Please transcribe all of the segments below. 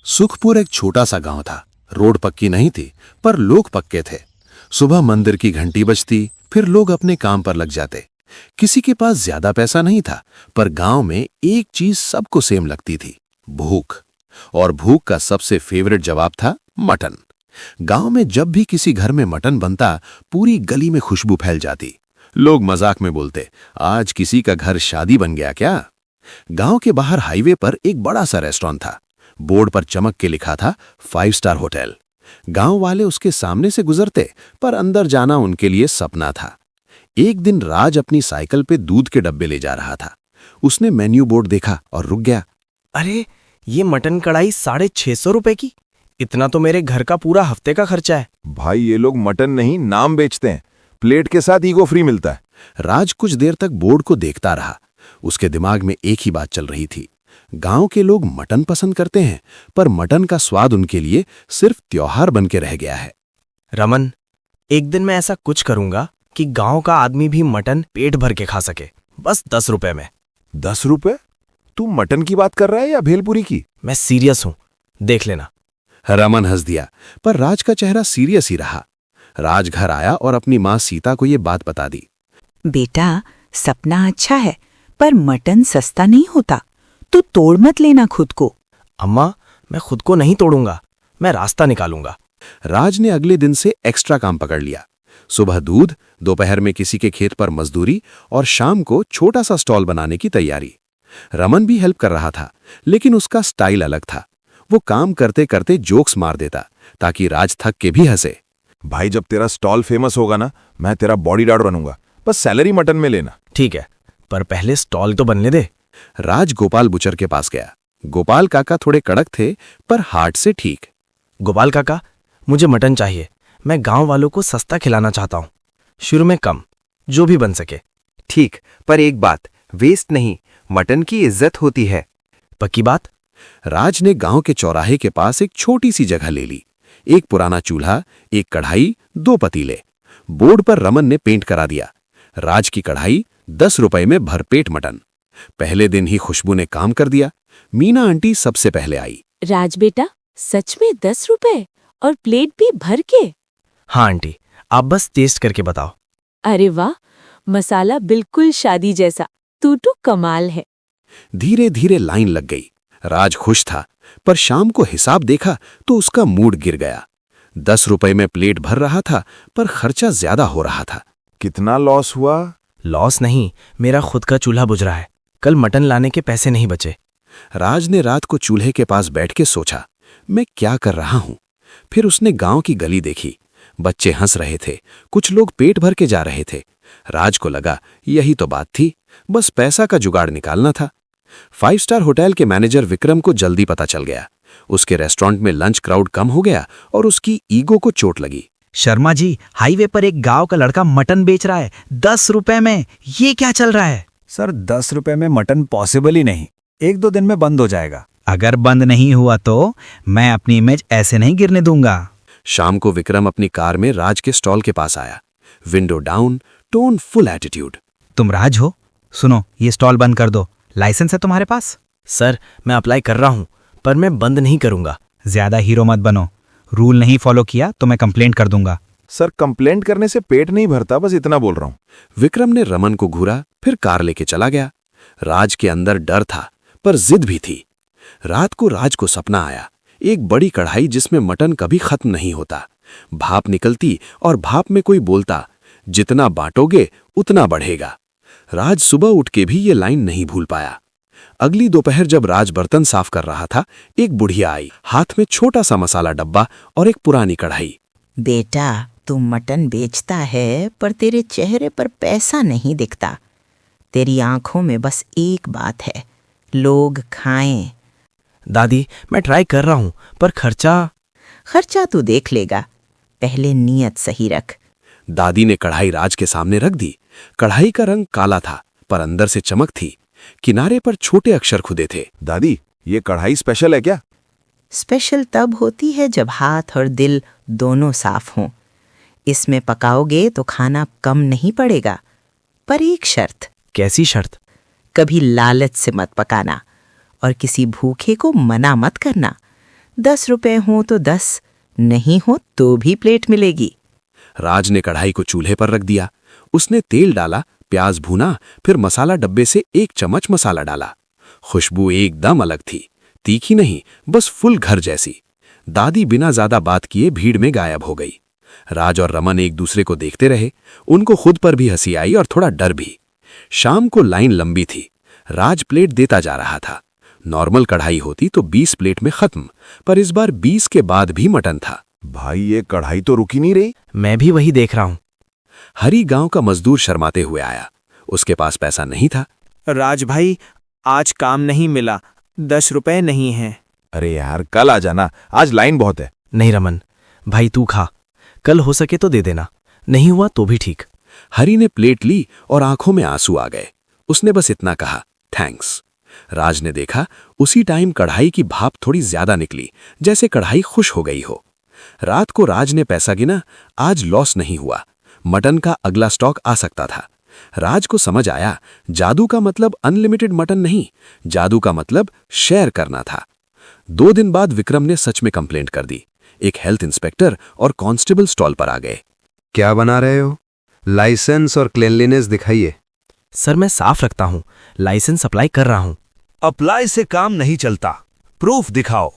सुखपुर एक छोटा सा गांव था। रोड पक्की नहीं थी, पर लोग पक्के थे। सुबह मंदिर की घंटी बजती, फिर लोग अपने काम पर लग जाते। किसी के पास ज्यादा पैसा नहीं था, पर गांव में एक चीज सबको सेम लगती थी, भूख। और भूख का सबसे फेवरेट जवाब था मटन। गांव में जब भी किसी घर में मटन बनता, पूरी गली में खुशबू फैल जाती। लोग मजाक में बोलते, आज किसी का घर शादी बन गया क्या। गांव के बाहर हाईवे पर एक बड़ा सा रेस्टोरेंट था। बोर्ड पर चमक के लिखा था 5 स्टार होटल। गांव वाले उसके सामने से गुजरते, पर अंदर जाना उनके लिए सपना था। एक दिन राज अपनी साइकिल पे दूध के डब्बे ले जा रहा था। उसने मेन्यू बोर्ड देखा और रुक गया। अरे, ये मटन कढ़ाई 650 रुपए की। इतना तो मेरे घर का पूरा हफ्ते का खर्चा है। भाई ये लोग मटन नहीं नाम बेचते हैं। प्लेट के साथ ईगो फ्री मिलता है। राज कुछ देर तक बोर्ड को देखता रहा। उसके दिमाग में एक ही बात चल रही थी, गांव के लोग मटन पसंद करते हैं, पर मटन का स्वाद उनके लिए सिर्फ त्योहार बन के रह गया है। रमन, एक दिन मैं ऐसा कुछ करूंगा कि गांव का आदमी भी मटन पेट भर के खा सके, बस 10 रुपए में। 10 रुपए? तू मटन की बात कर रहा है या भेलपुरी की? मैं सीरियस हूं, देख लेना। रमन हंस दिया, पर राज का चेहरा सीरियस ही रहा। राज घर आया और अपनी मां सीता को ये बात बता दी। बेटा, सपना अच्छा है, पर मटन सस्ता नहीं होता। तू तोड़ मत लेना खुद को। अम्मा, मैं खुद को नहीं तोड़ूंगा, मैं रास्ता निकालूंगा। राज ने अगले दिन से एक्स्ट्रा काम पकड़ लिया। सुबह दूध, दोपहर में किसी के खेत पर मजदूरी और शाम को छोटा सा स्टॉल बनाने की तैयारी। रमन भी हेल्प कर रहा था, लेकिन उसका स्टाइल अलग था। वो काम करते करते जोक्स मार देता, ताकि राज थक के भी हंसे। भाई जब तेरा स्टॉल फेमस होगा ना, मैं तेरा बॉडीगार्ड बनूंगा। बस सैलरी मटन में लेना। ठीक है, पर पहले स्टॉल तो बनने दे। राज गोपाल बुचर के पास गया। गोपाल काका थोड़े कड़क थे, पर हार्ट से ठीक। गोपाल काका, मुझे मटन चाहिए। मैं गांव वालों को सस्ता खिलाना चाहता हूँ, शुरू में कम, जो भी बन सके। ठीक, पर एक बात, वेस्ट नहीं, मटन की इज्जत होती है। पक्की बात? राज ने गांव के चौराहे के पास एक छोटी सी जगह ले ली। एक पुराना चूल्हा, एक कढ़ाई, 2 पतीले। बोर्ड पर रमन ने पेंट करा दिया, राज की कढ़ाई 10 रुपए में भरपेट मटन। पहले दिन ही खुशबू ने काम कर दिया। मीना आंटी सबसे पहले आई। राज बेटा, सच में 10 रुपए और प्लेट भी भर के? हाँ आंटी, आप बस टेस्ट करके बताओ। अरे वाह, मसाला बिल्कुल शादी जैसा। तू तो कमाल है। धीरे धीरे लाइन लग गई। राज खुश था, पर शाम को हिसाब देखा तो उसका मूड गिर गया। 10 रुपए में प्लेट भर रहा था, पर खर्चा ज्यादा हो रहा था। कितना लॉस हुआ? लॉस नहीं, मेरा खुद का चूल्हा बुझ रहा है। कल मटन लाने के पैसे नहीं बचे। राज ने रात को चूल्हे के पास बैठ के सोचा, मैं क्या कर रहा हूं। फिर उसने गांव की गली देखी। बच्चे हंस रहे थे, कुछ लोग पेट भर के जा रहे थे। राज को लगा यही तो बात थी, बस पैसा का जुगाड़ निकालना था। 5 स्टार होटल के मैनेजर विक्रम को जल्दी पता चल गया। उसके रेस्टोरेंट में लंच क्राउड कम हो गया और उसकी ईगो को चोट लगी। शर्मा जी, हाईवे पर एक गांव का लड़का मटन बेच रहा है 10 रुपए में। ये क्या चल रहा है? सर, 10 रुपए में मटन पॉसिबल ही नहीं। 1-2 दिन में बंद हो जाएगा। अगर बंद नहीं हुआ तो मैं अपनी इमेज ऐसे नहीं गिरने दूंगा। शाम को विक्रम अपनी कार में राज के स्टॉल के पास आया। Window down, tone full attitude. तुम राज हो? सुनो, ये स्टॉल बंद कर दो। लाइसेंस है तुम्हारे पास? सर, मैं अप्लाई कर रहा हूं, पर मैं बंद नहीं करूंगा। ज्यादा हीरो मत बनो। रूल नहीं फॉलो किया तो मैं कंप्लेंट कर दूंगा। सर, कंप्लेंट करने से पेट नहीं भरता, बस इतना बोल रहा हूं। विक्रम ने रमन को घूरा, फिर कार लेके चला गया। राज के अंदर डर था, पर जिद भी थी। रात को राज को सपना आया, एक बड़ी कढ़ाई जिसमें मटन कभी खत्म नहीं होता। भाप निकलती और भाप में कोई बोलता, जितना बांटोगे उतना बढ़ेगा। राज सुबह उठ के भी ये लाइन नहीं भूल पाया। अगली दोपहर जब राज बर्तन साफ कर रहा था, एक बुढ़िया आई, हाथ में छोटा सा मसाला डब्बा और एक पुरानी कढ़ाई। बेटा, तू मटन बेचता है, पर तेरे चेहरे पर पैसा नहीं दिखता। तेरी आंखों में बस एक बात है, लोग खाएं। दादी, मैं ट्राई कर रहा हूं, पर खर्चा तू देख लेगा, पहले नियत सही रख। दादी ने कढ़ाई राज के सामने रख दी। कढ़ाई का रंग काला था, पर अंदर से चमक थी। किनारे पर छोटे अक्षर खुदे थे। दादी, ये कढ़ाई स्पेशल है क्या? स्पेशल तब होती है जब हाथ और दिल दोनों साफ हों। इसमें पकाओगे तो खाना कम नहीं पड़ेगा, पर एक शर्त। कैसी शर्त? कभी लालच से मत पकाना और किसी भूखे को मना मत करना। 10 रुपए हो तो 10, नहीं हो तो भी प्लेट मिलेगी। राज ने कढ़ाई को चूल्हे पर रख दिया। उसने तेल डाला, प्याज भूना, फिर मसाला डब्बे से 1 चम्मच मसाला डाला। खुशबू एकदम अलग थी, तीखी नहीं, बस फुल घर जैसी। दादी बिना ज्यादा बात किए भीड़ में गायब हो गई। राज और रमन एक दूसरे को देखते रहे। उनको खुद पर भी हंसी आई और थोड़ा डर भी। शाम को लाइन लंबी थी। राज प्लेट देता जा रहा था। नॉर्मल कढ़ाई होती तो 20 प्लेट में खत्म, पर इस बार 20 के बाद भी मटन था। भाई ये कढ़ाई तो रुकी नहीं रही। मैं भी वही देख रहा हूं। हरी गांव का मजदूर शर्माते हुए आया। उसके पास पैसा नहीं था। राज भाई, आज काम नहीं मिला, 10 रुपए नहीं हैं। अरे यार कल आ जाना, आज लाइन बहुत है। नहीं रमन, भाई तू खा, कल हो सके तो दे देना, नहीं हुआ तो भी ठीक। हरी ने प्लेट ली और आंखों में आंसू आ गए। उसने बस इतना कहा, थैंक्स। राज ने देखा, उसी टाइम कढ़ाई की भाप थोड़ी ज्यादा निकली, जैसे कढ़ाई खुश हो गई हो। रात को राज ने पैसा गिना, आज लॉस नहीं हुआ। मटन का अगला स्टॉक आ सकता था। राज को समझ आया, जादू का मतलब अनलिमिटेड मटन नहीं, जादू का मतलब शेयर करना था। 2 दिन बाद विक्रम ने सच में कंप्लेंट कर दी। एक हेल्थ इंस्पेक्टर और कांस्टेबल स्टॉल पर आ गए। क्या बना रहे हो? लाइसेंस और क्लीनलीनेस दिखाइए। सर मैं साफ रखता हूं, लाइसेंस अप्लाई कर रहा हूं। अप्लाई से काम नहीं चलता, प्रूफ दिखाओ।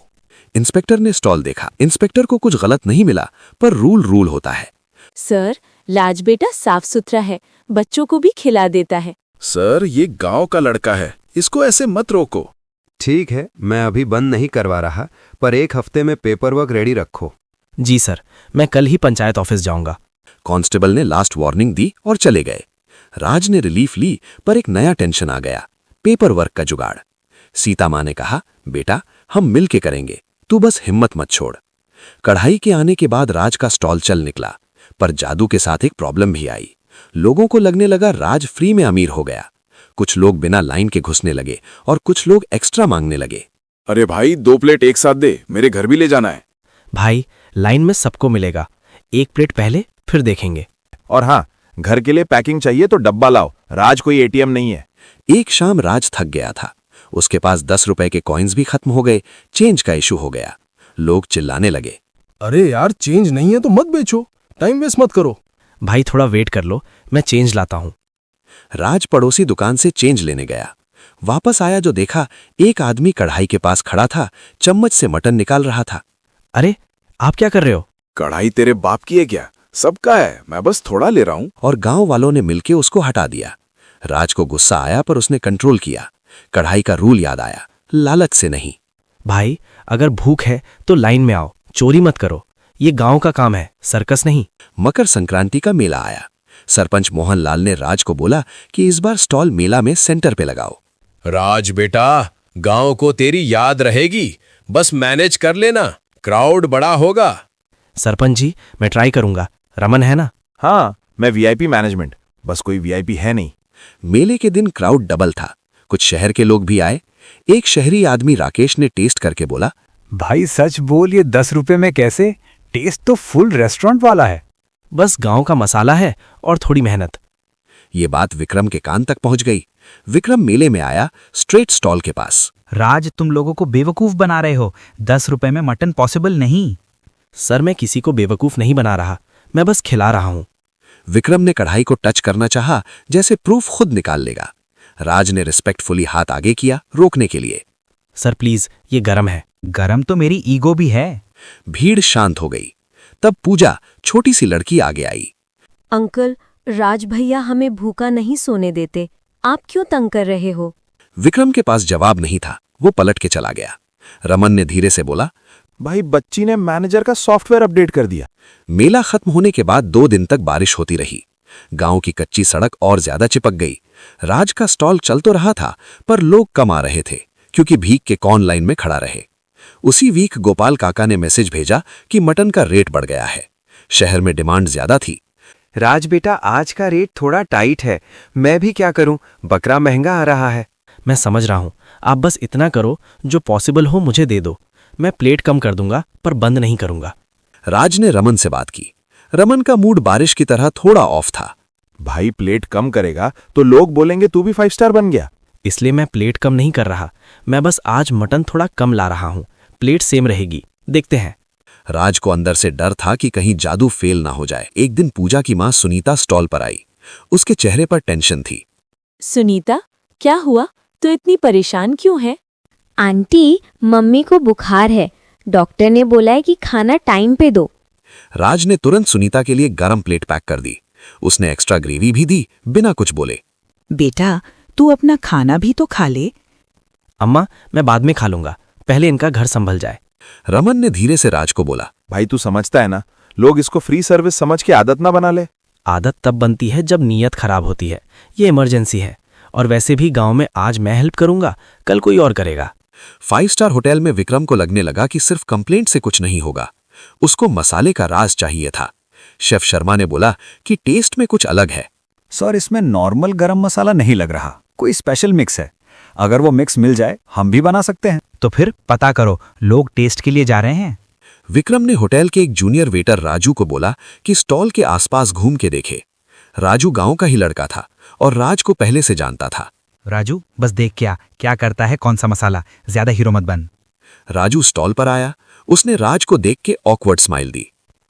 इंस्पेक्टर ने स्टॉल देखा। इंस्पेक्टर को कुछ गलत नहीं मिला, पर रूल होता है। सर, लाज बेटा साफ सुथरा है, बच्चों को भी खिला देता है। सर ये गांव का लड़का है, इसको ऐसे मत रोको। ठीक है, मैं अभी बंद नहीं करवा रहा, पर 1 हफ्ते में पेपर वर्क रेडी रखो। जी सर, मैं कल ही पंचायत ऑफिस जाऊंगा। कांस्टेबल ने लास्ट वार्निंग दी और चले गए। राज ने रिलीफ ली, पर एक नया टेंशन आ गया, पेपर वर्क का जुगाड़। सीता माँ ने कहा, बेटा हम मिल के करेंगे, तू बस हिम्मत मत छोड़। कढ़ाई के आने के बाद राज का स्टॉल चल निकला, पर जादू के साथ एक प्रॉब्लम भी आई। लोगों को लगने लगा राज फ्री में अमीर हो गया। कुछ लोग बिना लाइन के घुसने लगे और कुछ लोग एक्स्ट्रा मांगने लगे। अरे भाई 2 प्लेट एक साथ दे, मेरे घर भी ले जाना है। भाई लाइन में सबको मिलेगा, 1 प्लेट पहले फिर देखेंगे। और हाँ, घर के लिए पैकिंग चाहिए तो डब्बा लाओ, राज कोई एटीएम नहीं है। एक शाम राज थक गया था। उसके पास 10 रुपए के कॉइन्स भी खत्म हो गए। चेंज का इशू हो गया। लोग चिल्लाने लगे, अरे यार चेंज नहीं है तो मत बेचो, टाइम वेस्ट मत करो। भाई थोड़ा वेट कर लो, मैं चेंज लाता हूं। राज पड़ोसी दुकान से चेंज लेने गया। वापस आया जो देखा, एक आदमी कढ़ाई के पास खड़ा था, चम्मच से मटन निकाल रहा था। अरे आप क्या कर रहे हो? कढ़ाई तेरे बाप की है क्या? सबका है, मैं बस थोड़ा ले रहा हूं। और गांव वालों ने मिलके उसको हटा दिया। राज को गुस्सा आया, पर उसने कंट्रोल किया। कढ़ाई का रूल याद आया, लालच से नहीं। भाई अगर भूख है तो लाइन में आओ, चोरी मत करो, ये गांव का काम है, सर्कस नहीं। मकर संक्रांति का मेला आया। सरपंच मोहनलाल ने राज को बोला कि इस बार स्टॉल मेला में सेंटर पे लगाओ। राज बेटा, गांव को तेरी याद रहेगी, बस मैनेज कर लेना, क्राउड बड़ा होगा। सरपंच जी मैं ट्राई करूंगा, रमन है ना? हाँ, मैं वीआईपी मैनेजमेंट, बस कोई वीआईपी है नहीं। मेले के दिन क्राउड डबल था। कुछ शहर के लोग भी आए। एक शहरी आदमी राकेश ने टेस्ट करके बोला, भाई सच बोल, ये 10 रुपए में कैसे? टेस्ट तो फुल रेस्टोरेंट वाला है। बस गांव का मसाला है और थोड़ी मेहनत। ये बात विक्रम के कान तक पहुंच गई। विक्रम मेले में आया, स्ट्रेट स्टॉल के पास। राज तुम लोगों को बेवकूफ बना रहे हो, 10 रुपए में मटन पॉसिबल नहीं। सर मैं किसी को बेवकूफ नहीं बना रहा, मैं बस खिला रहा हूं। विक्रम ने कढ़ाई को टच करना चाहा, जैसे प्रूफ खुद निकाल लेगा। राज ने रिस्पेक्टफुली हाथ आगे किया, रोकने के लिए। सर प्लीज, ये गरम है। गरम तो मेरी ईगो भी है। भीड़ शांत हो गई। तब पूजा, छोटी सी लड़की, आगे आई। अंकल, राज भैया हमें भूखा नहीं सोने देते, आप क्यों तंग कर रहे हो? विक्रम के पास जवाब नहीं था, वो पलट के चला गया। रमन ने धीरे से बोला, भाई बच्ची ने मैनेजर का सॉफ्टवेयर अपडेट कर दिया। मेला खत्म होने के बाद 2 दिन तक बारिश होती रही। गांव की कच्ची सड़क और ज्यादा चिपक गई। राज का स्टॉल चल तो रहा था, पर लोग कम आ रहे थे, क्योंकि भीख के कौन लाइन में खड़ा रहे। उसी वीक गोपाल काका ने मैसेज भेजा कि मटन का रेट बढ़ गया है। शहर में डिमांड ज्यादा थी। राज बेटा, आज का रेट थोड़ा टाइट है, मैं भी क्या करूं, बकरा महंगा आ रहा है। मैं समझ रहा हूं, आप बस इतना करो, जो पॉसिबल हो मुझे दे दो, मैं प्लेट कम कर दूंगा, पर बंद नहीं करूंगा। राज ने रमन से बात की। रमन का मूड बारिश की तरह थोड़ा ऑफ था। भाई प्लेट कम करेगा तो लोग बोलेंगे तू भी 5 स्टार बन गया। इसलिए मैं प्लेट कम नहीं कर रहा, मैं बस आज मटन थोड़ा कम ला रहा हूं, प्लेट सेम रहेगी। देखते हैं। राज को अंदर से डर था कि कहीं जादू फेल ना हो जाए। एक दिन पूजा की मां सुनीता स्टॉल पर आई। उसके चेहरे पर टेंशन थी। सुनीता, क्या हुआ? तू इतनी परेशान क्यों है? आंटी, मम्मी को बुखार है। डॉक्टर ने बोला है कि खाना टाइम पे दो। राज ने तुरंत सुनीता के लिए गरम प्लेट पैक कर दी। उसने एक्स्ट्रा ग्रेवी भी दी, बिना कुछ बोले। बेटा, तू अपना खाना भी तो खा ले। अम्मा, मैं बाद में खा लूंगा, पहले इनका घर संभल जाए। रमन ने धीरे से राज को बोला, भाई तू समझता है ना, लोग इसको फ्री सर्विस समझ के आदत ना बना ले। आदत तब बनती है जब नीयत खराब होती है। ये इमरजेंसी है, और वैसे भी गांव में आज मैं हेल्प करूंगा, कल कोई और करेगा। 5 स्टार होटल में विक्रम को लगने लगा कि सिर्फ कंप्लेंट से कुछ नहीं होगा। उसको मसाले का राज चाहिए था। शेफ शर्मा ने बोला कि टेस्ट में कुछ अलग है। सर, इसमें नॉर्मल गरम मसाला नहीं लग रहा, कोई स्पेशल मिक्स है। अगर वो मिक्स मिल जाए हम भी बना सकते हैं। तो फिर पता करो, लोग टेस्ट के लिए जा रहे हैं। विक्रम ने होटल के एक जूनियर वेटर राजू को बोला कि स्टॉल के आसपास घूम के देखे। राजू गांव का ही लड़का था और राज को पहले से जानता था। राजू, बस देख क्या करता है, कौन सा मसाला, ज्यादा हीरो मत बन। राजू स्टॉल पर आया। उसने राज को देख के ऑकवर्ड स्माइल दी।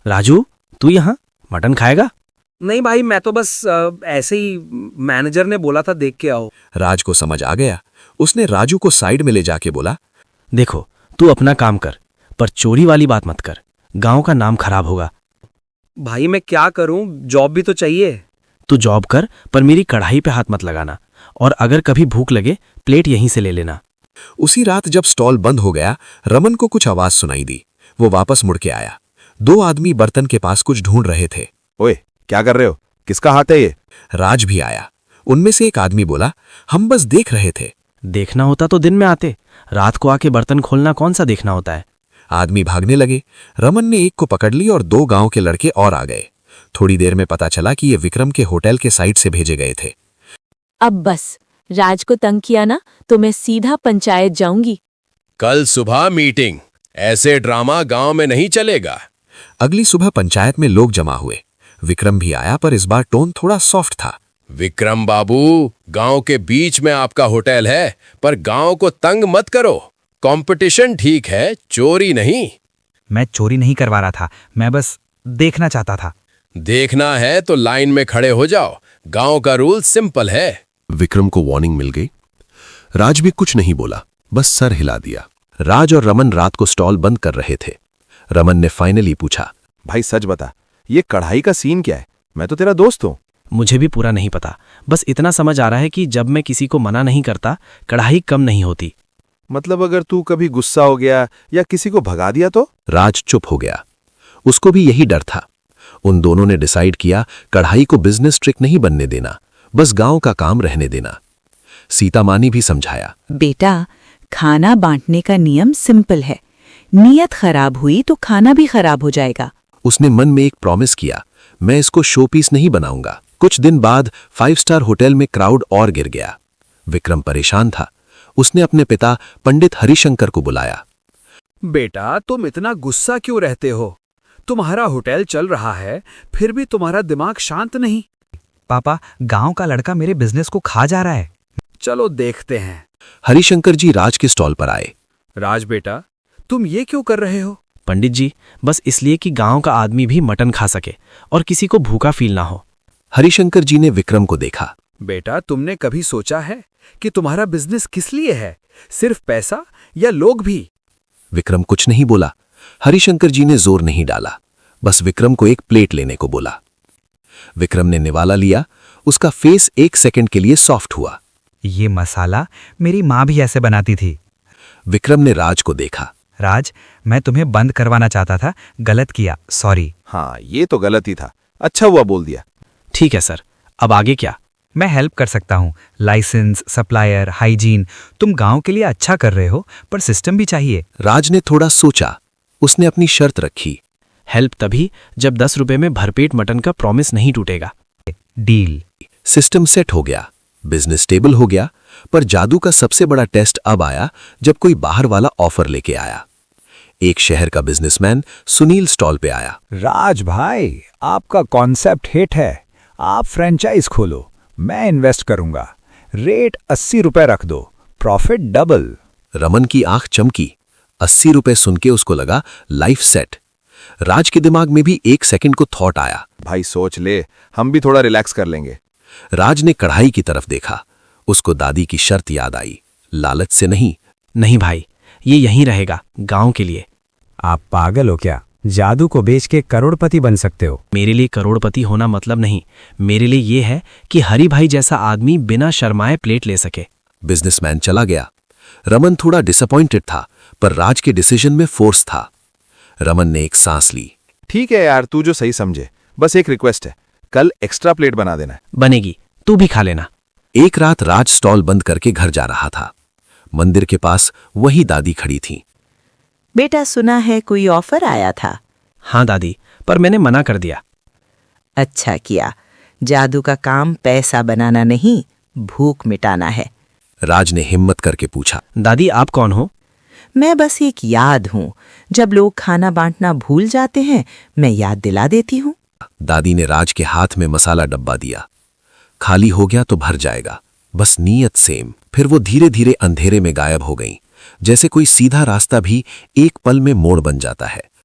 राजू, तू यहाँ मटन खाएगा? नहीं भाई, मैं तो बस ऐसे ही, मैनेजर ने बोला था देख के आओ। राज को समझ आ गया। उसने राजू को साइड में ले जाके बोला, देखो, तू अपना काम कर, पर चोरी वाली बात मत कर, गांव का नाम खराब होगा। भाई मैं क्या करूं, जॉब भी तो चाहिए। तू जॉब कर, पर मेरी कढ़ाई पे हाथ मत लगाना, और अगर कभी भूख लगे प्लेट यहीं से ले लेना। उसी रात जब स्टॉल बंद हो गया, रमन को कुछ आवाज सुनाई दी। वो वापस मुड़ के आया। 2 आदमी बर्तन के पास कुछ ढूंढ रहे थे। ओए, क्या कर रहे हो? किसका हाथ है ये? राज भी आया। उनमें से एक आदमी बोला, हम बस देख रहे थे। देखना होता तो दिन में आते, रात को आके बर्तन खोलना कौन सा देखना होता है। आदमी भागने लगे। रमन ने एक को पकड़ ली और 2 गांव के लड़के और आ गए। थोड़ी देर में पता चला कि ये विक्रम के होटल के साइड से भेजे गए थे। अब बस, राज को तंग किया ना तो मैं सीधा पंचायत जाऊंगी। कल सुबह मीटिंग। ऐसे ड्रामा गांव में नहीं चलेगा। अगली सुबह पंचायत में लोग जमा हुए। विक्रम भी आया, पर इस बार टोन थोड़ा सॉफ्ट था। विक्रम बाबू, गांव के बीच में आपका होटल है, पर गांव को तंग मत करो। कंपटीशन ठीक है, चोरी नहीं। मैं चोरी नहीं करवा रहा था, मैं बस देखना चाहता था। देखना है तो लाइन में खड़े हो जाओ। गांव का रूल सिंपल है। विक्रम को वार्निंग मिल गई। राज भी कुछ नहीं बोला, बस सर हिला दिया। राज और रमन रात को स्टॉल बंद कर रहे थे। रमन ने फाइनली पूछा, भाई सच बता, ये कढ़ाई का सीन क्या है? मैं तो तेरा दोस्त हूं। मुझे भी पूरा नहीं पता, बस इतना समझ आ रहा है कि जब मैं किसी को मना नहीं करता, कढ़ाई कम नहीं होती। मतलब अगर तू कभी गुस्सा हो गया या किसी को भगा दिया तो? राज चुप हो गया। उसको भी यही डर था। उन दोनों ने डिसाइड किया, कढ़ाई को बिजनेस ट्रिक नहीं बनने देना, बस गांव का काम रहने देना। सीता माँ ने भी समझाया, बेटा, खाना बांटने का नियम सिंपल है। नीयत खराब हुई तो खाना भी खराब हो जाएगा। उसने मन में एक प्रॉमिस किया, मैं इसको शो पीस नहीं बनाऊंगा। कुछ दिन बाद 5 स्टार होटल में क्राउड और गिर गया। विक्रम परेशान था। उसने अपने पिता पंडित हरिशंकर को बुलाया। बेटा, तुम इतना गुस्सा क्यों रहते हो? तुम्हारा होटल चल रहा है, फिर भी तुम्हारा दिमाग शांत नहीं। पापा, गांव का लड़का मेरे बिजनेस को खा जा रहा है। चलो देखते हैं। हरिशंकर जी राज के स्टॉल पर आए। राज बेटा, तुम ये क्यों कर रहे हो? पंडित जी, बस इसलिए कि गांव का आदमी भी मटन खा सके और किसी को भूखा फील ना हो। हरिशंकर जी ने विक्रम को देखा। बेटा, तुमने कभी सोचा है कि तुम्हारा बिजनेस किस लिए है? सिर्फ पैसा या लोग भी? विक्रम कुछ नहीं बोला। हरिशंकर जी ने जोर नहीं डाला, बस विक्रम को एक प्लेट लेने को बोला। विक्रम ने निवाला लिया। उसका फेस 1 सेकंड के लिए सॉफ्ट हुआ। ये मसाला मेरी माँ भी ऐसे बनाती थी। विक्रम ने राज को देखा। राज, मैं तुम्हें बंद करवाना चाहता था, गलत किया, सॉरी। हाँ, ये तो गलत ही था। अच्छा हुआ बोल दिया। ठीक है सर, अब आगे क्या? मैं हेल्प कर सकता हूँ। Licence, supplier, hygiene. तुम गांव के लिए अच्छा कर रहे हो, पर सिस्टम भी चाहिए। राज ने थोड़ा सोचा। उसने अपनी शर्त रखी। हेल्प तभी जब 10 रुपए में भरपेट मटन का प्रॉमिस नहीं टूटेगा। डील। सिस्टम सेट हो गया, बिजनेस स्टेबल हो गया। पर जादू का सबसे बड़ा टेस्ट अब आया जब कोई बाहर वाला ऑफर लेके आया। एक शहर का बिजनेसमैन सुनील स्टॉल पे आया। राज भाई, आपका कॉन्सेप्ट हिट है। आप फ्रेंचाइज खोलो, मैं इन्वेस्ट करूंगा। रेट 80 रुपए रख दो, प्रॉफिट डबल। रमन की आंख चमकी। 80 रुपए सुन के उसको लगा लाइफ सेट। राज के दिमाग में भी 1 सेकंड को थॉट आया। भाई सोच ले, हम भी थोड़ा रिलैक्स कर लेंगे। राज ने कढ़ाई की तरफ देखा। उसको दादी की शर्त याद आई, लालच से नहीं। नहीं भाई, ये यहीं रहेगा, गांव के लिए। आप पागल हो क्या? जादू को बेच के करोड़पति बन सकते हो। मेरे लिए करोड़पति होना मतलब नहीं, मेरे लिए ये है कि हरी भाई जैसा आदमी बिना शर्माए प्लेट ले सके। बिजनेसमैन चला गया। रमन थोड़ा डिसअपॉइंटेड था, पर राज के डिसीजन में फोर्स था। रमन ने एक सांस ली। ठीक है यार, तू जो सही समझे। बस एक रिक्वेस्ट है, कल एक्स्ट्रा प्लेट बना देना। बनेगी, तू भी खा लेना। एक रात राज स्टॉल बंद करके घर जा रहा था। मंदिर के पास वही दादी खड़ी थी। बेटा, सुना है कोई ऑफर आया था? हाँ दादी, पर मैंने मना कर दिया। अच्छा किया। जादू का काम पैसा बनाना नहीं, भूख मिटाना है। राज ने हिम्मत करके पूछा, दादी आप कौन हो? मैं बस एक याद हूं। जब लोग खाना बांटना भूल जाते हैं, मैं याद दिला देती हूं। दादी ने राज के हाथ में मसाला डब्बा दिया। खाली हो गया तो भर जाएगा, बस नीयत सेम। फिर वो धीरे धीरे अंधेरे में गायब हो गई, जैसे कोई सीधा रास्ता भी एक पल में मोड़ बन जाता है।